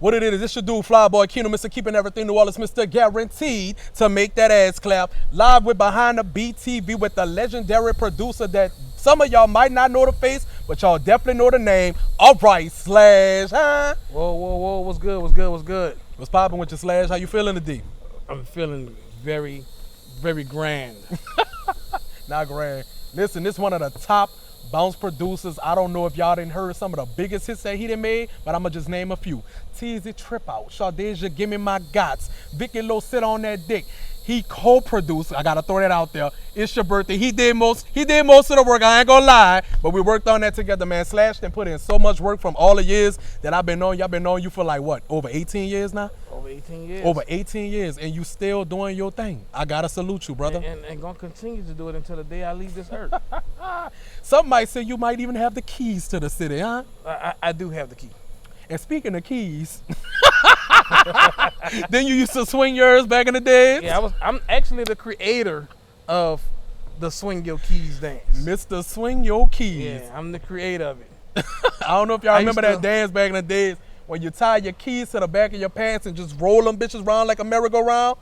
What it is, it's your dude, Boi Keno, Mr. Keeping Everything New Orleans, Mr. Guaranteed to make that ass clap. Live with Behind the Beat TV with the legendary producer that some of y'all might not know the face, but y'all definitely know the name. All right, Slash, huh? Whoa, what's good? What's poppin' with your Slash? How you feeling today? I'm feeling very grand. Not grand. Listen, this one of the top bounce producers. I don't know if y'all didn't heard some of the biggest hits that he done made, but I'ma just name a few. Teasy Trip Out, Shawdeja Give Me My Gots, Vicky Low Sit On That Dick. He co-produced, I gotta throw that out there. It's your birthday. He did most of the work, I ain't gonna lie, but we worked on that together, man. Slash done put in so much work from all the years that I've been knowing. Y'all been knowing you for like what, over 18 years now? Over 18 years. Over 18 years, and you still doing your thing. I gotta salute you, brother. And gonna continue to do it until the day I leave this earth. Some might say you might even have the keys to the city, huh? I do have the key. And speaking of keys, then you used to swing yours back in the days? Yeah, I'm actually the creator of the Swing Your Keys dance. Mr. Swing Your Keys. Yeah, I'm the creator of it. I don't know if y'all remember that dance back in the days when you tie your keys to the back of your pants and just roll them bitches around like a merry-go-round.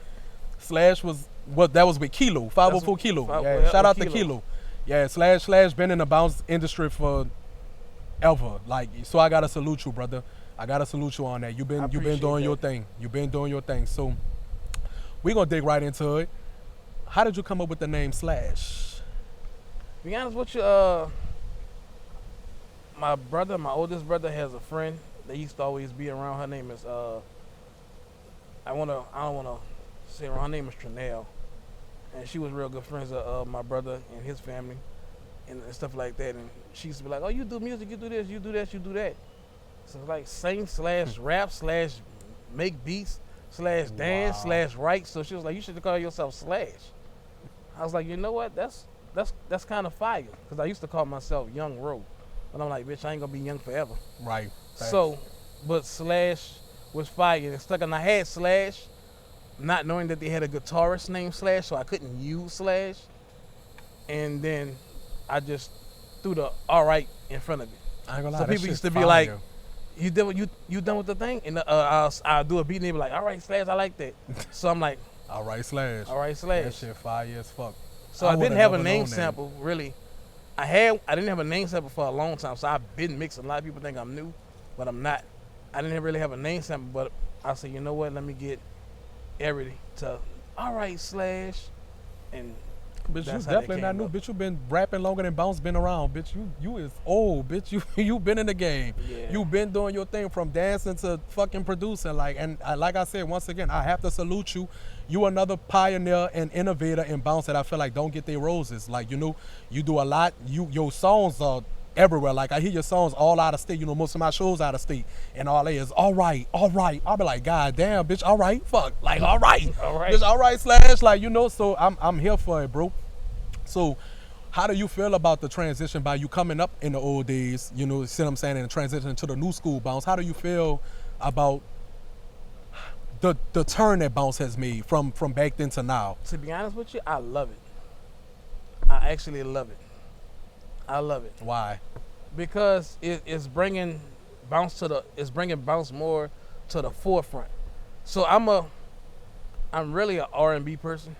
Slash was with Kilo, 504 Kilo. Yeah, shout out to Kilo. Yeah, Slash been in the bounce industry for ever. Like, so I gotta salute you, brother. I gotta salute you on that. You've been doing your thing. You've been doing your thing. So we're gonna dig right into it. How did you come up with the name Slash? To be honest with you, my oldest brother has a friend that used to always be around. Her name is I don't wanna say her name is Trinell. And she was real good friends of my brother and his family and stuff like that. And she used to be like, oh, you do music, you do this, you do that, you do that. So it's like sing / rap / make beats / dance / write. So she was like, you should call yourself Slash. I was like, you know what? That's kind of fire. Because I used to call myself Young Ro. But I'm like, bitch, I ain't going to be young forever. Right. Thanks. So, but Slash was fire. And stuck, and I had Slash, not knowing that they had a guitarist named Slash, so I couldn't use Slash. And then I just threw the all right in front of it. I ain't gonna lie, so people used to be like, you done with the thing? And I'll do a beat and they be like, all right, Slash, I like that. So I'm like, all right, Slash. That shit fire as fuck. So I didn't have a name sample, really. I didn't have a name sample for a long time, so I've been mixing. A lot of people think I'm new, but I'm not. I didn't really have a name sample, but I said, you know what, let me get everything to, all right, Slash. And bitch, you definitely not new. Bitch, you been rapping longer than Bounce been around. Bitch, you is old. Bitch, you been in the game. Yeah. You been doing your thing from dancing to fucking producing. Like, and like I said, once again, I have to salute you. You another pioneer and innovator in Bounce that I feel like don't get their roses. Like, you know, you do a lot. Your songs are everywhere. Like, I hear your songs all out of state. You know, most of my shows out of state. And all they is, all right. I'll be like, God damn, bitch, all right, fuck. Like, all right. Bitch, all right, Slash. Like, you know, so I'm here for it, bro. So how do you feel about the transition by you coming up in the old days, you know, see what I'm saying, and transition to the new school Bounce? How do you feel about the turn that Bounce has made from back then to now? To be honest with you, I love it. I actually love it. I love it. Why? Because it's bringing Bounce more to the forefront. So I'm really an R&B person.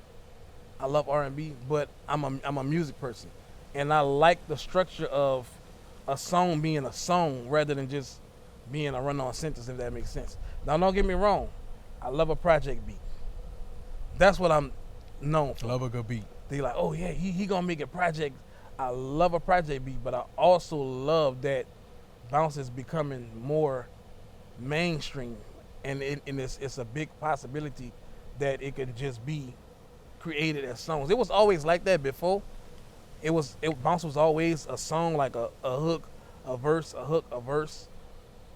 I love R&B, but I'm a music person, and I like the structure of a song being a song rather than just being a run-on sentence, if that makes sense. Now, don't get me wrong, I love a project beat. That's what I'm known for. Love a good beat. They like, oh yeah, he gonna make a project. I love a project beat, but I also love that Bounce is becoming more mainstream, and it's a big possibility that it could just be created as songs. It was always like that before. Bounce was always a song, like a hook, a verse, a hook, a verse.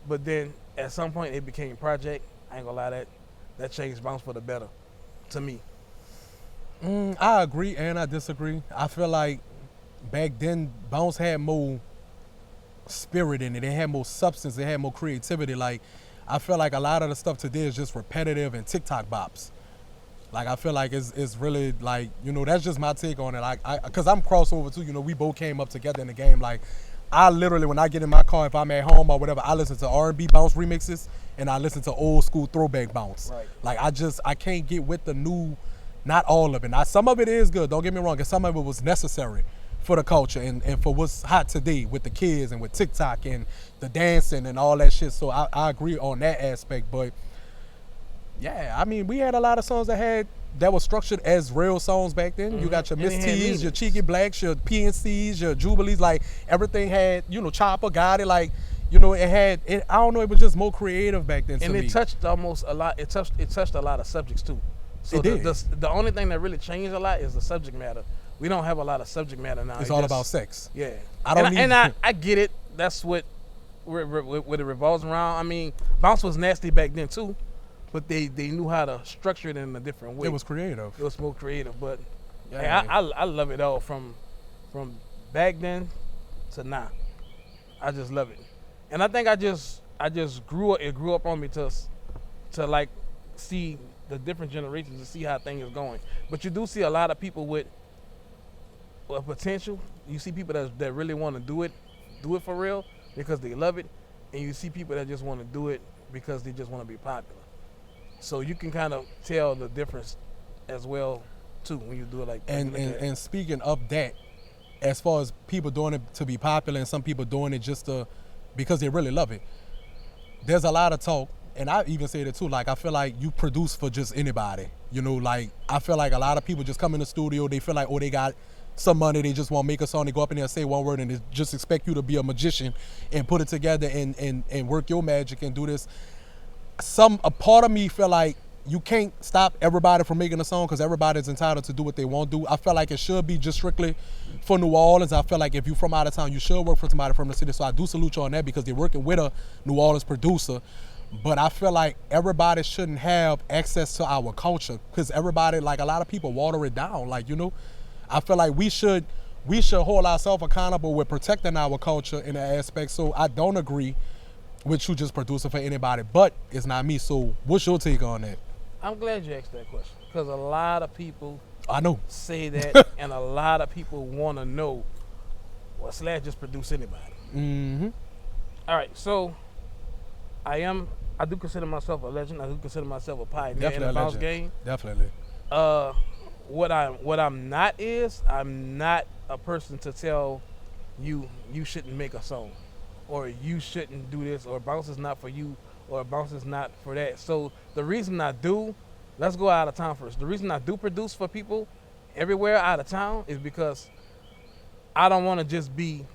But then at some point it became project. I ain't gonna lie, that changed Bounce for the better, to me. I agree and I disagree. I feel like back then Bounce had more spirit in it. It had more substance. It had more creativity. Like, I feel like a lot of the stuff today is just repetitive and TikTok bops. Like, I feel like it's really, like, you know, that's just my take on it. Like, because I'm crossover too, you know, we both came up together in the game. Like, I literally, when I get in my car, if I'm at home or whatever, I listen to R&B bounce remixes and I listen to old school throwback bounce. Right. Like I can't get with the new, not all of it. Now, some of it is good, don't get me wrong, and some of it was necessary for the culture and for what's hot today with the kids and with TikTok and the dancing and all that shit. So I agree on that aspect. But yeah, I mean, we had a lot of songs that were structured as real songs back then. You got your And Miss it had T's, your meanings. Cheeky Blacks, your PNCs, your Jubilees, like everything had, Chopper got it, like, I don't know, it was just more creative back then to And me. it touched almost a lot. It touched a lot of subjects too. So It did. the only thing that really changed a lot is the subject matter. We don't have a lot of subject matter now. It's all about sex. Yeah. I don't and I get it. That's what it revolves around. I mean, bounce was nasty back then too, but they knew how to structure it in a different way. It was creative. It was more creative, but Yeah. hey, I love it all from back then to now. I just love it, and I think I just grew up. It grew up on me to like see the different generations and see how things is going. But you do see a lot of people with potential. You see people that really want to do it for real because they love it, and you see people that just want to do it because they just want to be popular. So you can kind of tell the difference as well too when you do it like that. And speaking of that, as far as people doing it to be popular and some people doing it just because they really love it, there's a lot of talk, and I even say that too, like I feel like you produce for just anybody. Like I feel like a lot of people just come in the studio, they feel like, oh, they got some money, they just want to make a song, they go up in there and say one word and they just expect you to be a magician and put it together and work your magic and do this. A part of me feel like you can't stop everybody from making a song because everybody's entitled to do what they want to do. I feel like it should be just strictly for New Orleans. I feel like if you're from out of town, you should work for somebody from the city. So I do salute you on that because they're working with a New Orleans producer. But I feel like everybody shouldn't have access to our culture because everybody, like a lot of people, water it down. Like, I feel like we should hold ourselves accountable with protecting our culture in that aspect. So I don't agree with you just producing for anybody, but it's not me. So what's your take on that? I'm glad you asked that question because a lot of people I know. say that, and a lot of people want to know, well, Slash just produce anybody. Mm-hmm. All right, so I do consider myself a legend. I do consider myself a pioneer in Definitely the a bounce legend. game. Definitely. What I'm not is I'm not a person to tell you shouldn't make a song, or you shouldn't do this, or bounce is not for you, or bounce is not for that. So the reason I do, let's go out of town first. The reason I do produce for people everywhere out of town is because I don't want to just be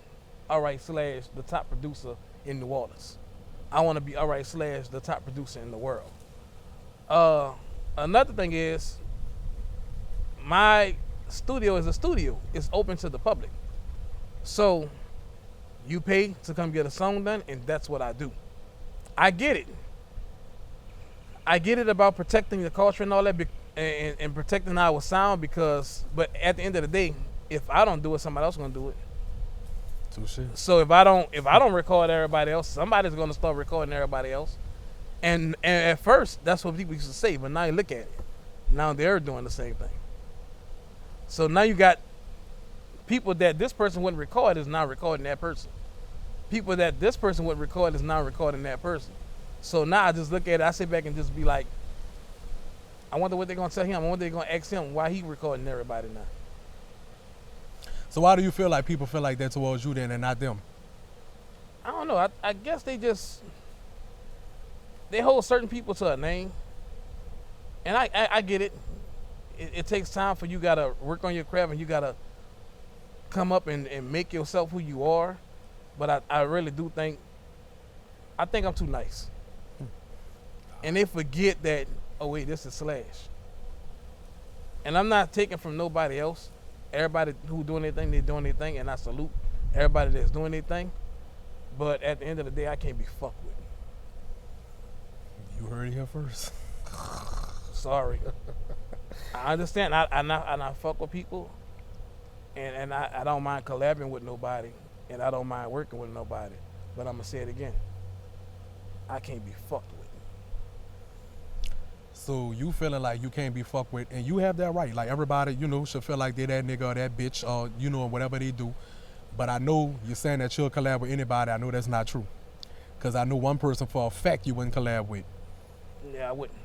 all right Slash the top producer in New Orleans. I want to be all right Slash the top producer in the world. Another thing is my studio is a studio. It's open to the public. So you pay to come get a song done, and that's what I do. I get it. I get it about protecting the culture and all that, and protecting our sound but at the end of the day, if I don't do it, somebody else is gonna do it. Touche. So if I don't record everybody else, somebody's gonna start recording everybody else. And at first, that's what people used to say, but now you look at it. Now they're doing the same thing. So now you got people that this person wouldn't record is now recording that person. People that this person would record is now recording that person. So now I just look at it, I sit back and just be like, I wonder what they're gonna tell him. I wonder they're gonna ask him why he recording everybody now. So why do you feel like people feel like that towards you then and not them? I don't know. I guess they hold certain people to a name. And I get it. It takes time for you gotta work on your craft and you gotta come up and make yourself who you are. But I really do think I'm too nice. And they forget that, oh wait, this is Slash. And I'm not taking from nobody else. Everybody who doing their thing, they doing their thing, and I salute everybody that's doing their thing. But at the end of the day, I can't be fucked with. You heard it here first. Sorry. I understand. I fuck with people, and I don't mind collabing with nobody, and I don't mind working with nobody. But I'm gonna say it again. I can't be fucked with. So you feeling like you can't be fucked with, and you have that right. Like everybody, should feel like they that nigga or that bitch or whatever they do. But I know you're saying that you'll collab with anybody. I know that's not true. Because I know one person for a fact you wouldn't collab with. Yeah, I wouldn't.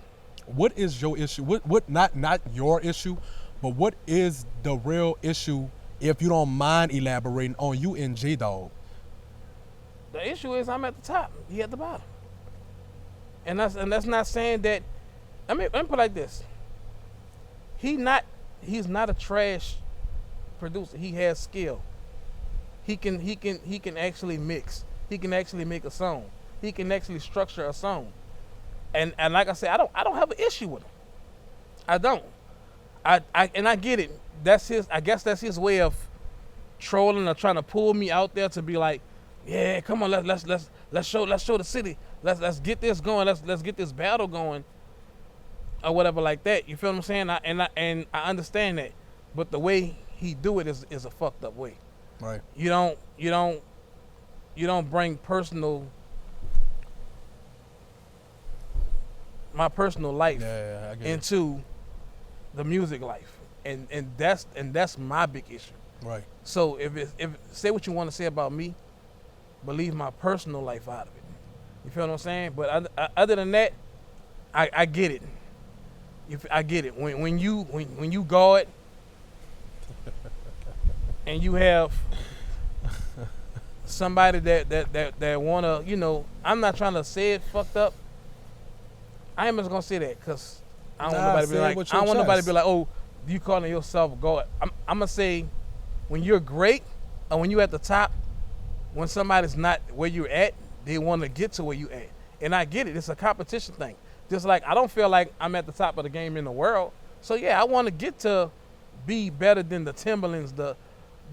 What is your issue? What not your issue, but what is the real issue if you don't mind elaborating on you and J Dog? The issue is I'm at the top. He at the bottom. And that's not saying that. Let me put it like this. He's not a trash producer. He has skill. He can actually mix. He can actually make a song. He can actually structure a song. And like I said, I don't have an issue with him. I don't. I get it. That's his. I guess that's his way of trolling or trying to pull me out there to be like, yeah, come on, let's show the city. Let's get this going. Let's get this battle going, or whatever like that. You feel what I'm saying? And I understand that, but the way he do it is a fucked up way. Right. You don't bring my personal life I get into the music life, and that's my big issue. Right. So if say what you want to say about me, but leave my personal life out of it. You feel what I'm saying? But other than that, I get it. I get it. When you guard and you have somebody that wanna, I'm not trying to say it fucked up. I ain't just gonna say that because I don't want nobody to be like, I don't want nobody to be like, oh, you calling yourself God. I'm gonna say, when you're great or when you're at the top, when somebody's not where you're at, they want to get to where you at. And I get it. It's a competition thing. Just like I don't feel like I'm at the top of the game in the world. So yeah, I want to get to be better than the Timberlands, the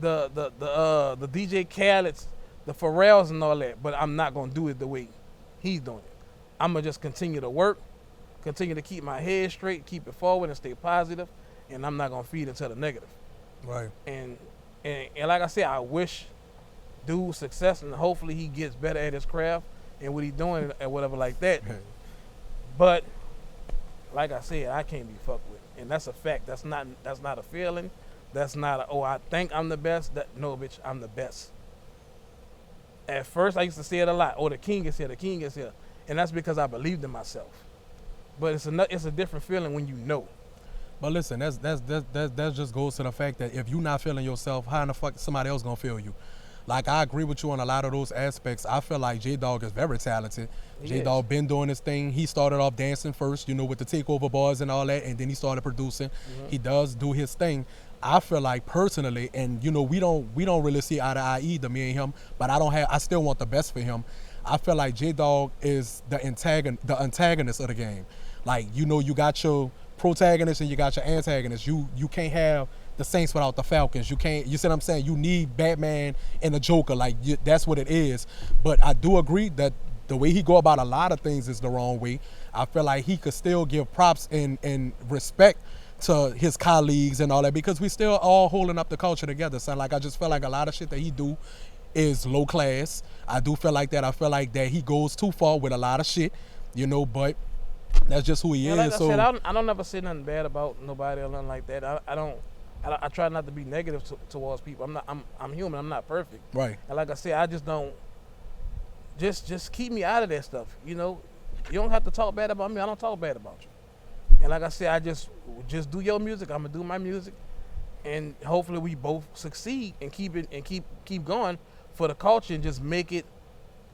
DJ Khaled's, the Pharrells and all that. But I'm not gonna do it the way he's doing it. I'm gonna just continue to work, continue to keep my head straight, keep it forward, and stay positive. And I'm not gonna feed into the negative. Right. And like I said, I wish dude success, and hopefully he gets better at his craft and what he's doing and whatever like that. But like I said, I can't be fucked with, and that's a fact. That's not a feeling. That's not I think I'm the best. No, bitch, I'm the best. At first, I used to say it a lot. Oh, the king is here. The king is here, and that's because I believed in myself. But it's a different feeling when you know. But listen, that just goes to the fact that if you're not feeling yourself, how in the fuck somebody else gonna feel you? Like, I agree with you on a lot of those aspects. I feel like J-Dog is very talented. J-Dog been doing his thing. He started off dancing first, with the takeover bars and all that, and then he started producing. He does do his thing. I feel like personally, and we don't really see eye to eye either, me and him, but I still want the best for him. I feel like J-Dog is the antagonist of the game. Like, you got your protagonist and you got your antagonist. You can't have the Saints without the Falcons. You can't. You see what I'm saying? You need Batman and the Joker. Like, that's what it is. But I do agree that the way he go about a lot of things is the wrong way. I feel like he could still give props and respect to his colleagues and all that, because we still all holding up the culture together. So like, I just feel like a lot of shit that he do is low class. I do feel like that. I feel like that he goes too far with a lot of shit, but that's just who he is. Like I said, I don't ever say nothing bad about nobody or nothing like that. I try not to be negative towards people. I'm human. I'm not perfect. Right. And like I said, I just don't. Just keep me out of that stuff. You don't have to talk bad about me. I don't talk bad about you. And like I said, I just do your music. I'm gonna do my music, and hopefully we both succeed and keep going for the culture and just make it.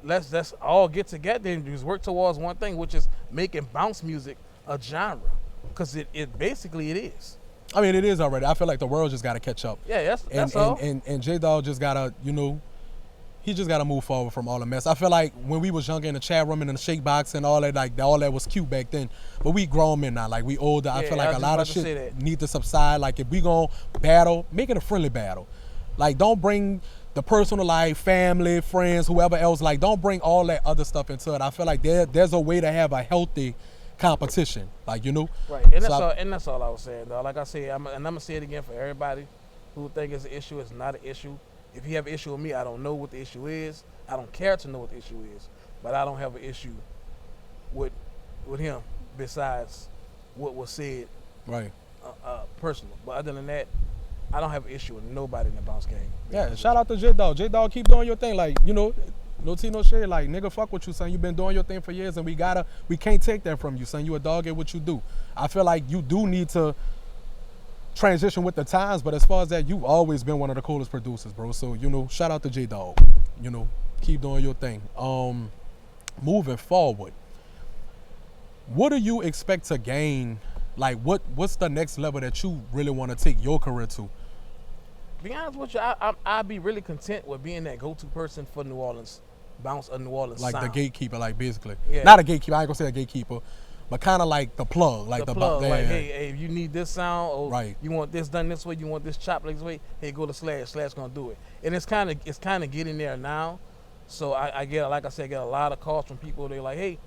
Let's all get together and just work towards one thing, which is making bounce music a genre, because it basically it is. I mean, it is already. I feel like the world just got to catch up. Yeah, that's all. And J-Dog just got to, he just got to move forward from all the mess. I feel like when we was younger in the chat room and in the shake box and all that, like, all that was cute back then. But we grown men now. Like, we older. I feel like a lot of shit need to subside. Like, if we going to battle, make it a friendly battle. Like, don't bring the personal life, family, friends, whoever else. Like, don't bring all that other stuff into it. I feel like there's a way to have a healthy competition, like, right. And that's all I was saying, though. Like I said, I'm gonna say it again for everybody who think it's an issue. It's not an issue. If you have an issue with me, I don't know what the issue is. I don't care to know what the issue is, but I don't have an issue with him besides what was said, right? Personal. But other than that, I don't have an issue with nobody in the bounce game. Yeah, shout out to J Dog. J Dog, keep doing your thing. Like, you know, no tea, no shade. Like, nigga, fuck with you, son. You been doing your thing for years, and we can't take that from you, son. You a dog at what you do. I feel like you do need to transition with the times, but as far as that, you've always been one of the coolest producers, bro. So, you know, shout out to J Dog. You know, keep doing your thing. Moving forward, what do you expect to gain? Like, what's the next level that you really want to take your career to? Be honest with you, I'd be really content with being that go-to person for New Orleans, bounce of New Orleans Like sound. the gatekeeper, like basically. Yeah. Not a gatekeeper, I ain't gonna say a gatekeeper, but kind of like the plug. Like the plug, yeah. like, hey, if you need this sound, or Right. you want this done this way, you want this chopped this way, hey, go to Slash. Slash gonna do it. And it's kind of getting there now. So I get, like I said, I get a lot of calls from people. They're like, hey,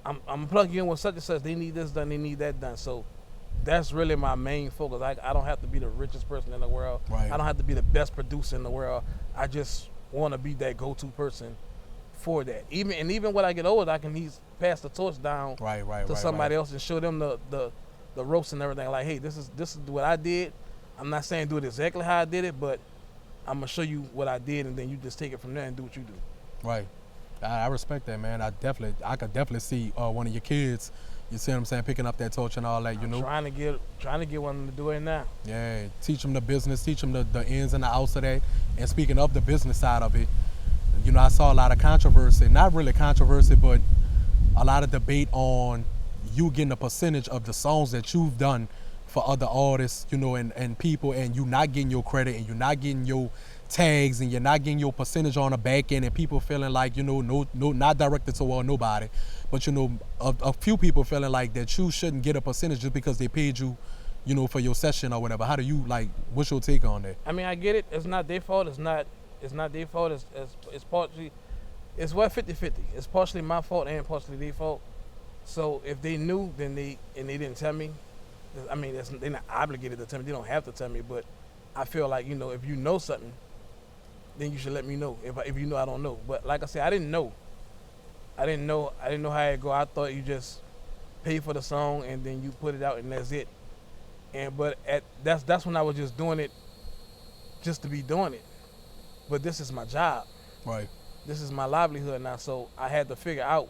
I'm plugging in with such and such. They need this done. They need that done. So that's really my main focus. I don't have to be the richest person in the world. Right. I don't have to be the best producer in the world. I just want to be that go-to person for that. Even when I get older, I can pass the torch down to somebody else and show them the ropes and everything. Like, hey, this is what I did. I'm not saying do it exactly how I did it, but I'm gonna show you what I did, and then you just take it from there and do what you do. Right. I respect that, man. I could definitely see one of your kids, you see what I'm saying, picking up that torch and all that, you know. Trying to get one to do it now. Yeah, teach them the business, teach them the ins and the outs of that. And speaking of the business side of it, you know, I saw a lot of controversy, not really controversy, but a lot of debate on you getting a percentage of the songs that you've done for other artists, you know, and people, and you not getting your credit, and you're not getting your tags, and you're not getting your percentage on the back end, and people feeling like, you know, no, not directed toward nobody, but, you know, a few people feeling like that you shouldn't get a percentage just because they paid you, you know, for your session or whatever. How do you, like, what's your take on that? I mean, I get it. It's not their fault. It's not their fault. It's partially, it's 50-50. It's partially my fault and partially their fault. So if they knew, then they didn't tell me. I mean, they're not obligated to tell me. They don't have to tell me, but I feel like, you know, if you know something, then you should let me know. If you know I don't know. But like I said, I didn't know. I didn't know how it go. I thought you just pay for the song and then you put it out and that's it. But that's when I was just doing it just to be doing it. But this is my job. Right. This is my livelihood now, so I had to figure out.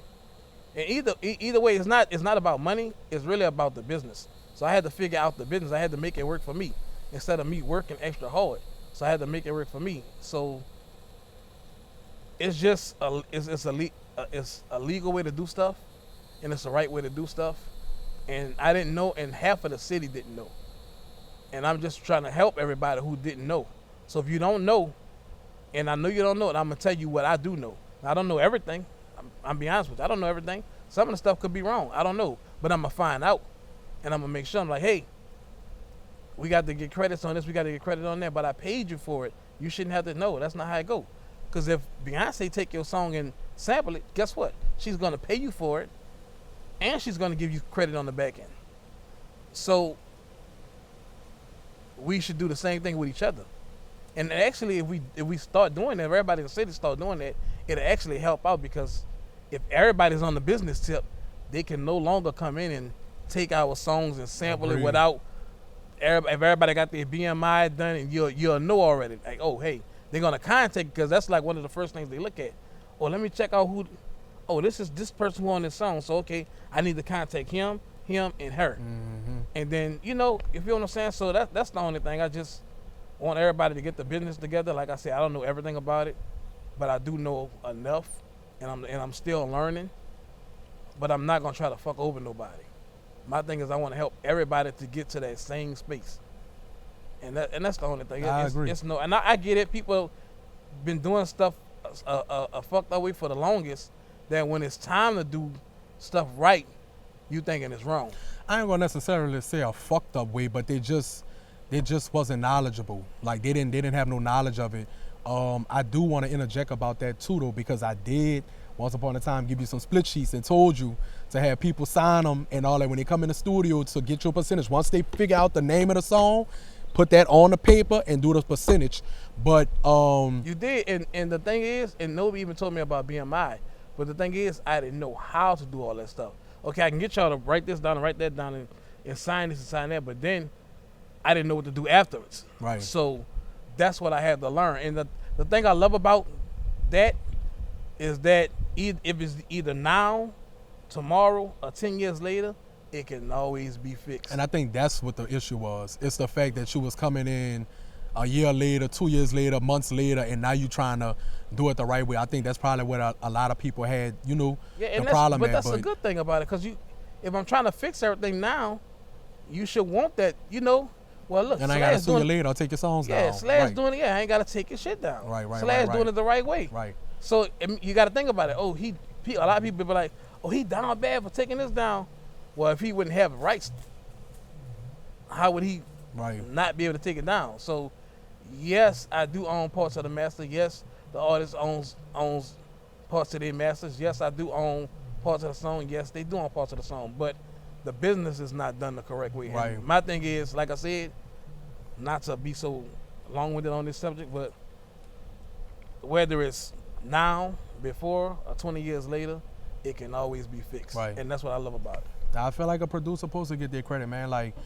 And either way, it's not about money. It's really about the business. So I had to figure out the business. I had to make it work for me instead of me working extra hard. So I had to make it work for me. So it's just it's a legal way to do stuff, and it's the right way to do stuff. And I didn't know, and half of the city didn't know. And I'm just trying to help everybody who didn't know. So if you don't know, and I know you don't know it, I'm gonna tell you what I do know. I don't know everything. I'm be honest with you. I don't know everything. Some of the stuff could be wrong. I don't know, but I'm gonna find out, and I'm gonna make sure. I'm like, hey, we got to get credits on this. We got to get credit on that. But I paid you for it. You shouldn't have to know. That's not how it go. Because if Beyonce take your song and sample it, guess what? She's gonna pay you for it, and she's gonna give you credit on the back end. So we should do the same thing with each other. And actually, if we start doing that, if everybody in the city start doing that, it'll actually help out, because if everybody's on the business tip, they can no longer come in and take our songs and sample it without. If everybody got their BMI done, and you'll know already, like, oh, hey, they're gonna contact, because that's like one of the first things they look at. Oh, let me check out who. Oh, this is this person who on this song. So okay, I need to contact him, and her. Mm-hmm. And then, you know, if you know what I'm saying. So that's the only thing. I just want everybody to get the business together. Like I said, I don't know everything about it, but I do know enough, and I'm still learning. But I'm not gonna try to fuck over nobody. My thing is, I want to help everybody to get to that same space, and that's the only thing. I agree. And I get it. People been doing stuff a fucked up way for the longest. That when it's time to do stuff right, you thinking it's wrong. I ain't gonna necessarily say a fucked up way, but they just wasn't knowledgeable. Like they didn't have no knowledge of it. I do want to interject about that too, though, because I did once upon a time give you some split sheets and told you to have people sign them and all that when they come in the studio to get your percentage. Once they figure out the name of the song, put that on the paper and do the percentage. But you did, and the thing is, and nobody even told me about BMI. But the thing is, I didn't know how to do all that stuff. Okay, I can get y'all to write this down and write that down and sign this and sign that, but then I didn't know what to do afterwards. Right. So that's what I had to learn. And the thing I love about that is that if it's either now, tomorrow, or 10 years later, it can always be fixed. And I think that's what the issue was. It's the fact that you was coming in a year later, 2 years later, months later, and now you trying to do it the right way. I think that's probably what a lot of people had, the problem but at. That's a good thing about it, because if I'm trying to fix everything now, you should want that, Well, look, and I got to sue you later. I'll take your songs down. Yeah, Slash right. doing it. Yeah, I ain't got to take your shit down. Right. Slash doing it the right way. Right. So you got to think about it. Oh, a lot of people be like, oh, he down bad for taking this down. Well, if he wouldn't have rights, how would he not be able to take it down? So, yes, I do own parts of the master. Yes, the artist owns parts of their masters. Yes, I do own parts of the song. Yes, they do own parts of the song. But the business is not done the correct way. Right. And my thing is, like I said, not to be so long-winded on this subject, but whether it's now, before, or 20 years later, it can always be fixed. Right. And that's what I love about it. I feel like a producer supposed to get their credit, man. Like,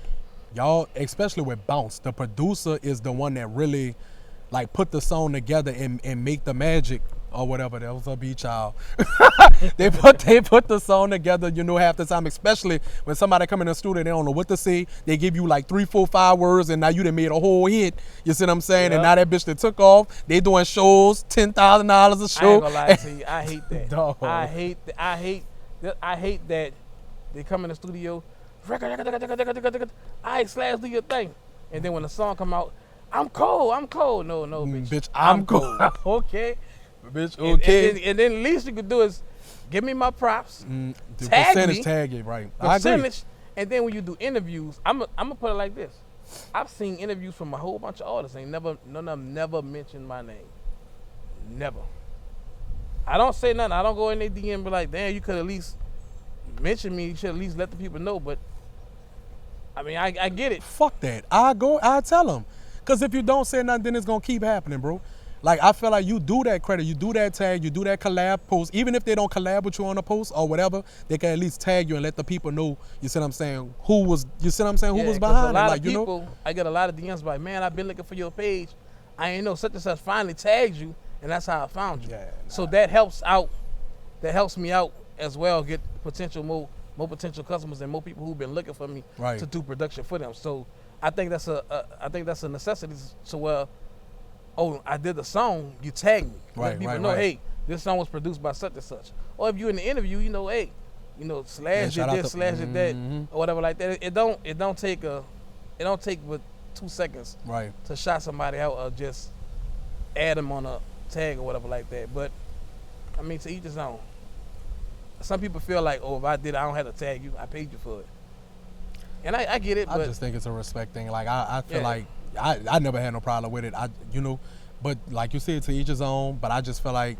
y'all, especially with Bounce, the producer is the one that really, like, put the song together and make the magic or whatever. That was a beat, child. they put the song together, half the time, especially when somebody come in the studio, they don't know what to say. They give you like 3, 4, 5 words, and now you done made a whole hit. You see what I'm saying? Yep. And now that bitch that took off, they doing shows, $10,000 a show. I ain't gonna lie to you, I hate that. No. I hate that they come in the studio, I Slash, do your thing, and then when the song come out, I'm cold. No, bitch, I'm cold. Okay. Bitch, okay. And then the least you could do is give me my props, the tag percentage me, tag it, right. Percentage, and then when you do interviews, I'm gonna put it like this. I've seen interviews from a whole bunch of artists, none of them never mentioned my name. Never. I don't say nothing. I don't go in their DM and be like, damn, you could at least mention me. You should at least let the people know. But, I mean, I get it. Fuck that. I tell them. Because if you don't say nothing, then it's going to keep happening, bro. Like, I feel like you do that credit, you do that tag, you do that collab post. Even if they don't collab with you on a post or whatever, they can at least tag you and let the people know, you see what I'm saying, who was behind it. Like, I get a lot of DMs like, man, I've been looking for your page. I ain't know such and such finally tagged you, and that's how I found you. Yeah, nah. So that helps out. That helps me out as well, get more potential customers and more people who've been looking for me to do production for them. So I think that's a necessity. So I did the song, you tag me. Let people know, hey, this song was produced by such and such. Or if you're in the interview, hey, Slash did this, Slash did that, or whatever like that. It don't take but 2 seconds to shout somebody out or just add them on a tag or whatever like that. But I mean, to each his own. Some people feel like, if I did, I don't have to tag you. I paid you for it. And I get it, but I just think it's a respect thing. Like, I feel like I never had no problem with it. But like you said, to each his own. But I just feel like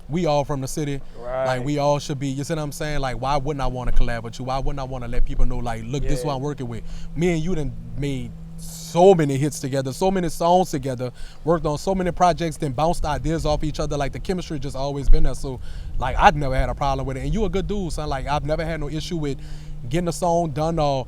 we all from the city. Right. Like, we all should be, you see what I'm saying? Like, why wouldn't I want to collab with you? Why wouldn't I want to let people know, like, look, this is what I'm working with. Me and you done made so many hits together, so many songs together, worked on so many projects, then bounced ideas off each other. Like, the chemistry just always been there. So, like, I've never had a problem with it. And you a good dude, son. Like, I've never had no issue with getting a song done or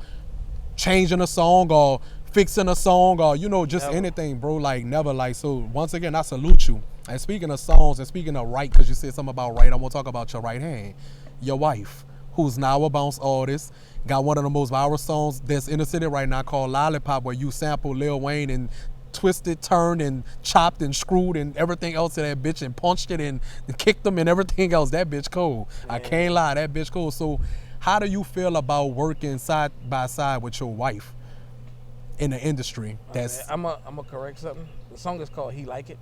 changing a song or fixing a song or, just never. Anything, bro. Like, never. Like, so once again, I salute you. And speaking of songs and speaking of right, because you said something about right, I want to talk about your right hand. Your wife, who's now a bounce artist, got one of the most viral songs that's in the city right now called Lollipop, where you sample Lil Wayne and twisted, turned, and chopped and screwed and everything else to that bitch and punched it and kicked them and everything else. That bitch cool. Yeah. I can't lie, that bitch cool. So how do you feel about working side by side with your wife in the industry? That's I'm a correct something. The song is called He Like It.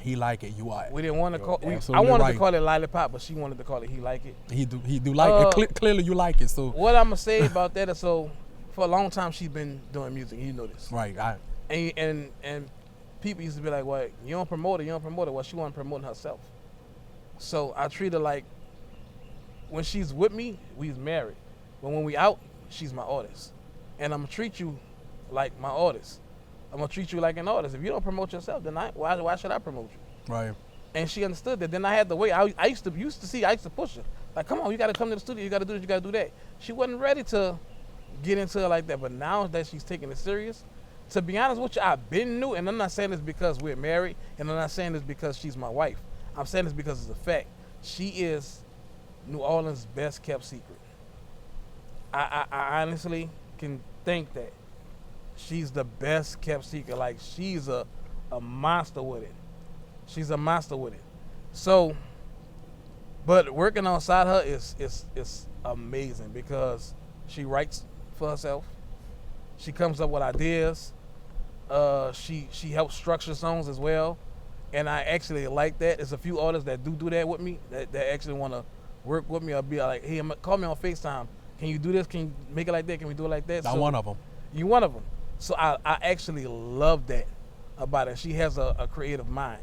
He Like It. You are. We didn't want to call. I wanted to call it Lollipop, but she wanted to call it He Like It. He do like it. Clearly, you like it. So what I'm gonna say about that is, so for a long time she's been doing music. You know this, right? And people used to be like, "Well, you don't promote it. You don't promote it." Well, she wasn't promoting herself. So I treat her like, when she's with me, we's married. But when we out, she's my artist, and I'm gonna treat you like my artist. I'm gonna treat you like an artist. If you don't promote yourself, then why should I promote you? Right. And she understood that. Then I had to wait. I used to push her. Like, come on, you gotta come to the studio, you gotta do this, you gotta do that. She wasn't ready to get into it like that. But now that she's taking it serious, To be honest with you, I've been new, and I'm not saying this because we're married, and I'm not saying this because she's my wife. I'm saying this because it's a fact. She is New Orleans' best kept secret. I honestly can think that she's the best kept secret. Like she's a monster with it. She's a monster with it. So, but working alongside her is amazing because she writes for herself. She comes up with ideas. She helps structure songs as well, and I actually like that. There's a few artists that do that with me that actually want to work with me. I'll be like, hey, call me on FaceTime. Can you do this? Can you make it like that? Can we do it like that? I'm one of them. You one of them. So I actually love that about her. She has a creative mind.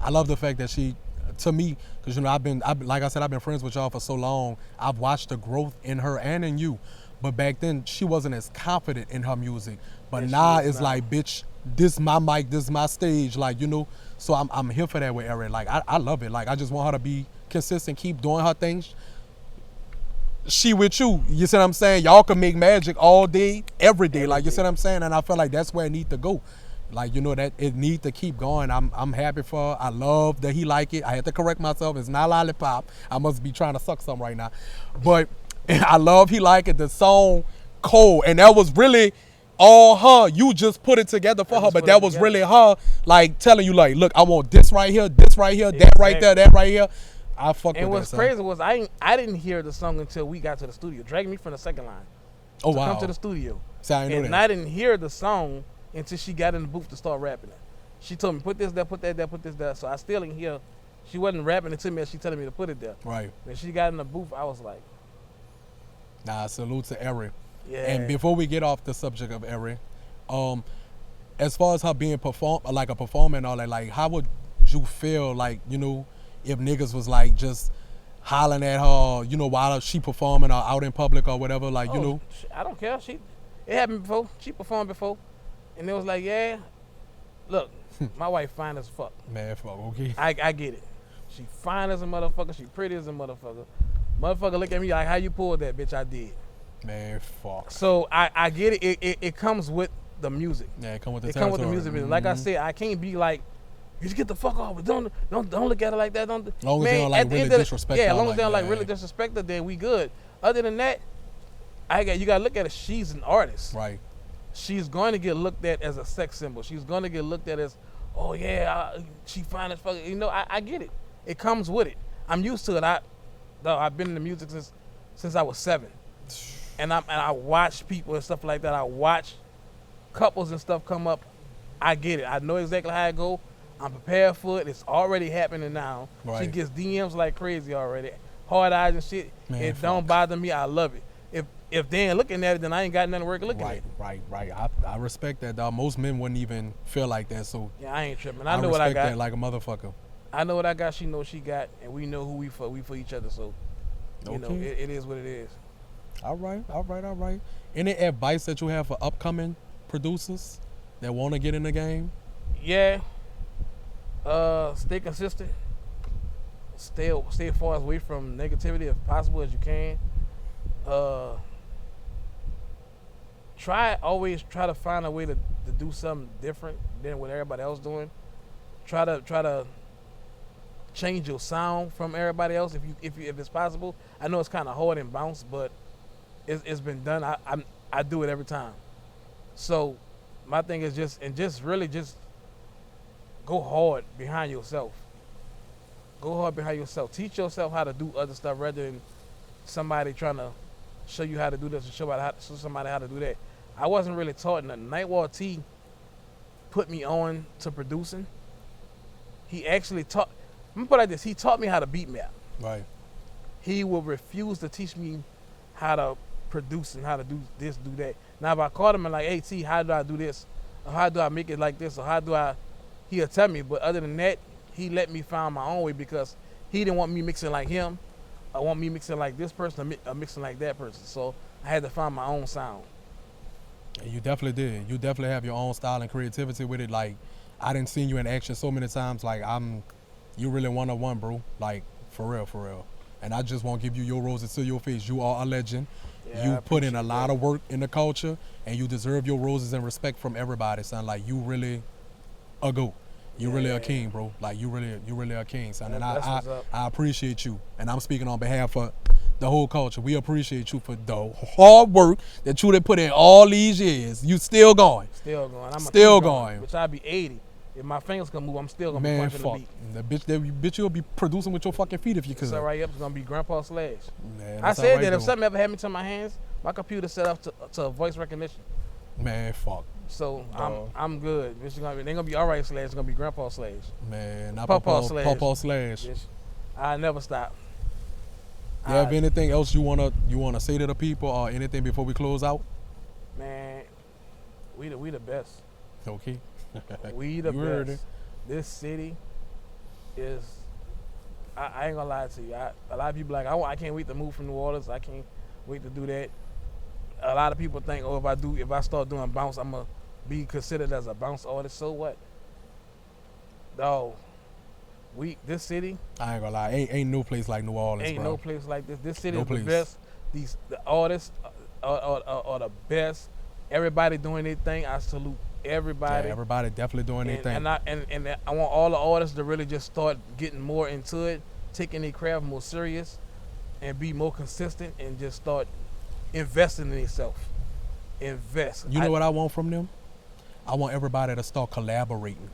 I love the fact that she, to me, because I've been like I said, I've been friends with y'all for so long. I've watched the growth in her and in you. But back then, she wasn't as confident in her music. But now it's like, bitch, this my mic, this my stage, like, So I'm here for that with Erin. Like, I love it. Like, I just want her to be consistent, keep doing her things. She with you. You see what I'm saying? Y'all can make magic all day, every day. Like, you see what I'm saying? And I feel like that's where it need to go. Like, that it need to keep going. I'm happy for her. I love that he like it. I had to correct myself. It's not lollipop. I must be trying to suck something right now. But I love he like it. The song cold. And that was really all her. You just put it together for her. But that was really her, like, telling you, like, look, I want this right here, that right there, that right here. I fuck with that. And what's crazy was I didn't hear the song until we got to the studio. Dragged me from the second line. Oh, wow. Come to the studio. See, I didn't know that. I didn't hear the song until she got in the booth to start rapping it. She told me, put this there, put that there, put this there. So I still didn't hear. She wasn't rapping it to me as she telling me to put it there. Right. When she got in the booth, I was like, nah, salute to Erin. yeah. And before we get off the subject of Erin, as far as her being a performer and all that, like, how would you feel, like, if niggas was like just hollering at her, while she performing or out in public or whatever, like, I don't care. It happened before. She performed before, and it was like, yeah, look, my wife fine as fuck. Man, fuck, okay. I get it. She fine as a motherfucker. She pretty as a motherfucker. Motherfucker look at me like, how you pulled that, bitch? I did. Man, fuck. So I get it. It comes with the music. Yeah, it come with the territory. It come with the music. Mm-hmm. Like I said, I can't be like, just get the fuck off. Don't look at her like that. Don't. As long as they don't like really disrespect her. Yeah, as long as they don't like really disrespect her, then we good. Other than that, you gotta look at her. She's an artist. Right. She's going to get looked at as a sex symbol. She's going to get looked at as, oh yeah, she fine as fuck. I get it. It comes with it. I'm used to it. I've been in the music since I was 7, and I watch people and stuff like that. I watch couples and stuff come up. I get it. I know exactly how it go. I'm prepared for it. It's already happening now. Right. She gets DMs like crazy already. Hard eyes and shit. Man, it fuck. don't bother me. I love it. If they ain't looking at it, then I ain't got nothing to work looking at it. Right. I respect that, dog. Most men wouldn't even feel like that, so Yeah, I ain't tripping. I know what I got. respect that like a motherfucker. I know what I got. She knows she got, and we know who we for. We for each other. So, it is what it is. All right. Any advice that you have for upcoming producers that want to get in the game? Yeah. Stay consistent. Stay as far away from negativity as possible as you can. Always try to find a way to do something different than what everybody else doing. Try to change your sound from everybody else if it's possible. I know it's kind of hard and bounce, but it's been done. I do it every time. So my thing is just really go hard behind yourself. Go hard behind yourself. Teach yourself how to do other stuff rather than somebody trying to show you how to do this or show somebody how to do that. I wasn't really taught nothing. Nightwall T put me on to producing. He actually taught. Let me put it like this. He taught me how to beat map. Right. He will refuse to teach me how to produce and how to do this, do that. Now, if I called him and like, hey, T, how do I do this? Or how do I make it like this? Or how do I... He'll tell me. But other than that, he let me find my own way because he didn't want me mixing like him. I want me mixing like this person or mixing like that person. So I had to find my own sound. You definitely did. You definitely have your own style and creativity with it. Like, I didn't see you in action so many times. Like, you really one-on-one, bro. Like, for real. And I just won't give you your roses to your face. You are a legend. Yeah, I You put in a appreciate lot that. of work in the culture, and you deserve your roses and respect from everybody, son. Like you really a goat. You really a Yeah, king, bro. Like you really a king, son. And that's what's up. I appreciate you. And I'm speaking on behalf of the whole culture. We appreciate you for the hard work that you done put in all these years. You still going. Still going. I'm gonna Still keep going. Which I'll be 80. If my fingers can move, I'm still gonna be Man, punching the fuck. beat. The bitch you'll be producing with your fucking feet if you could. So right up is gonna be Grandpa Slash. Man, I that's said all right, that if though. something ever happened to my hands, my computer set up to voice recognition. Man, fuck. So Dog. I'm good. Bitch, they're gonna be all right Slash. It's gonna be Grandpa Slash. Man, not Pawpaw Slash. Pawpaw Slash. Bitch, I never stop. You have anything else you wanna say to the people or anything before we close out? Man, we the best. Okay. We the You heard best. This city is. I ain't gonna lie to you. A lot of people like I can't wait to move from New Orleans. I can't wait to do that. A lot of people think, oh, if I start doing bounce, I'm gonna be considered as a bounce artist. So what? No, this city I ain't gonna lie, ain't no place like New Orleans, ain't bro. no place like this. This city No is place. the best. The artists are the best. Everybody doing their thing. I salute everybody. Yeah, everybody definitely doing their thing. And I want all the artists to really just start getting more into it, taking their craft more serious, and be more consistent, and just start investing in themselves. Invest. You know what I want from them? I want everybody to start collaborating.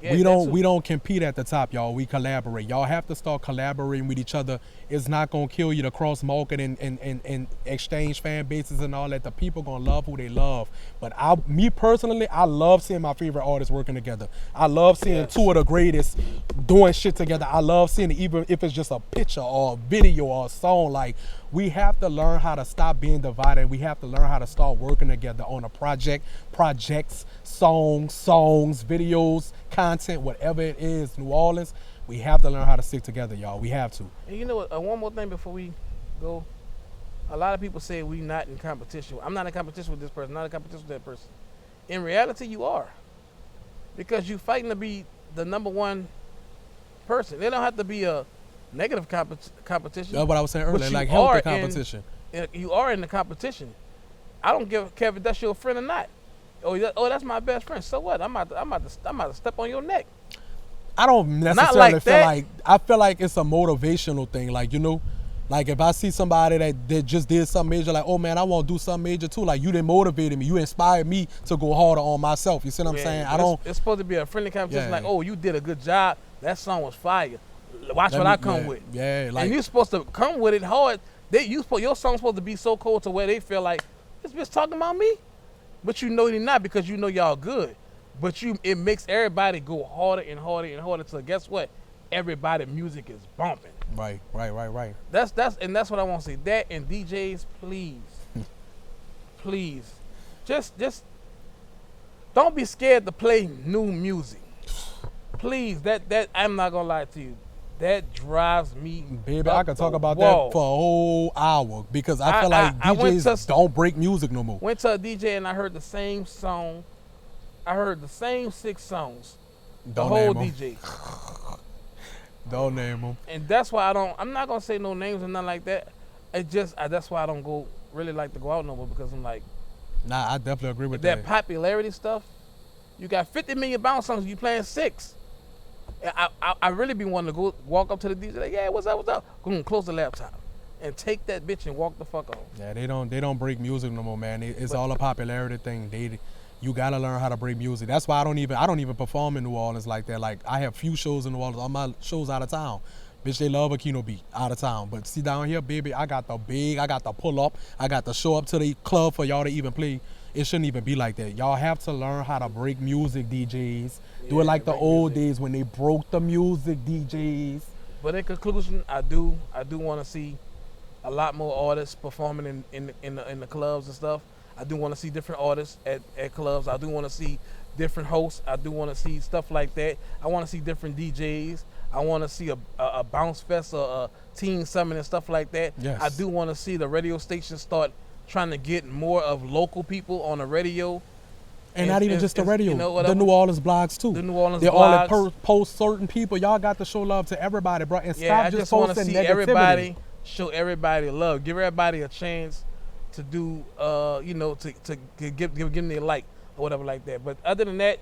Yeah, we that too. don't compete at the top, y'all. We collaborate. Y'all have to start collaborating with each other. It's not gonna kill you to cross market and exchange fan bases and all that. The people gonna love who they love. But me personally, I love seeing my favorite artists working together. I love seeing Yes. two of the greatest doing shit together. I love seeing it, even if it's just a picture or a video or a song. Like, we have to learn how to stop being divided. We have to learn how to start working together on a projects, songs, videos, content, whatever it is. New Orleans, we have to learn how to stick together, y'all. We have to. And you know what? One more thing before we go. A lot of people say we not in competition. I'm not in competition with this person. Not in competition with that person. In reality, you are, because you fighting to be the number one person. They don't have to be a negative competition. That's what I was saying earlier. you Like are healthy competition. You are in the competition. I don't care if that's your friend or not. Oh, that's my best friend. So what? I'm about to step on your neck. I don't necessarily like feel that. like I feel like it's a motivational thing. Like, you know, like if I see somebody that just did something major, like, oh man, I want to do something major too. Like, you done motivated me. You inspired me to go harder on myself. You see what I'm saying? I don't. It's supposed to be a friendly competition. Yeah. Like, oh, you did a good job. That song was fire. Watch what I come with. Yeah, like And you're supposed to come with it hard. Your song's supposed to be so cold to where they feel like this bitch talking about me, but you know they're not, because you know y'all good. But it makes everybody go harder and harder and harder. So guess what? Everybody music is bumping. right. That's what I want to say. That, and DJs, please, just don't be scared to play new music. Please, that I'm not gonna lie to you. That drives me. Baby, up I could talk the about wall. that for a whole hour because I feel like I went DJs to- don't break music no more. Went to a DJ and I heard the same song. I heard the same 6 songs. The Don't whole name 'em. DJ. Don't name them. And that's why I'm not gonna say no names and nothing like that. That's why I don't really like to go out no more, because I'm like, Nah, I definitely agree with that that. popularity stuff. You got 50 million bounce songs, you playing 6. And I really be wanting to go walk up to the DJ, like, yeah, what's up? Go close the laptop and take that bitch and walk the fuck off. Yeah, they don't break music no more, man. It's all a popularity thing. You gotta learn how to break music. That's why I don't even perform in New Orleans like that. Like, I have few shows in New Orleans. All my shows out of town. Bitch, they love a Keno beat out of town. But see, down here, baby, I got the pull up, I got to show up to the club for y'all to even play. It shouldn't even be like that. Y'all have to learn how to break music, DJs. Do it like the old days when they broke the music, DJs. But in conclusion, I do want to see a lot more artists performing in the clubs and stuff. I do want to see different artists at clubs. I do want to see different hosts. I do want to see stuff like that. I want to see different DJs. I want to see a bounce fest or a teen summit and stuff like that. Yes. I do want to see the radio stations start trying to get more of local people on the radio. And not even just the radio, you know, the whatever. New Orleans blogs too. The New Orleans they all blogs. post certain people. Y'all got to show love to everybody, bro. And Yeah, I stop just want to posting see negativity. everybody, show everybody love, give everybody a chance to do, you know, to give them their like or whatever like that. But other than that,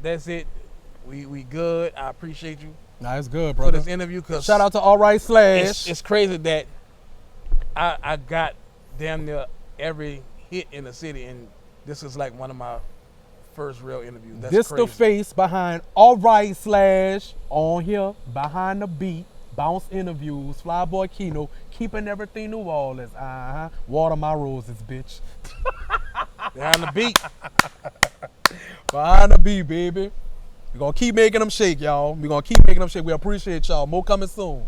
that's it. We good. I appreciate you Nah, it's good, for brother. this interview. Cause Shout out to All Right Slash. it's crazy that I got damn near every hit in the city, and this is like one of my first real interviews. That's This crazy. the face behind All Right Slash on here, behind the beat, bounce interviews, Fly Boi Keno, keeping everything New Orleans. Water my roses, bitch. Behind the beat. Behind the beat, baby. We're gonna keep making them shake, y'all. We're gonna keep making them shake. We appreciate y'all. More coming soon.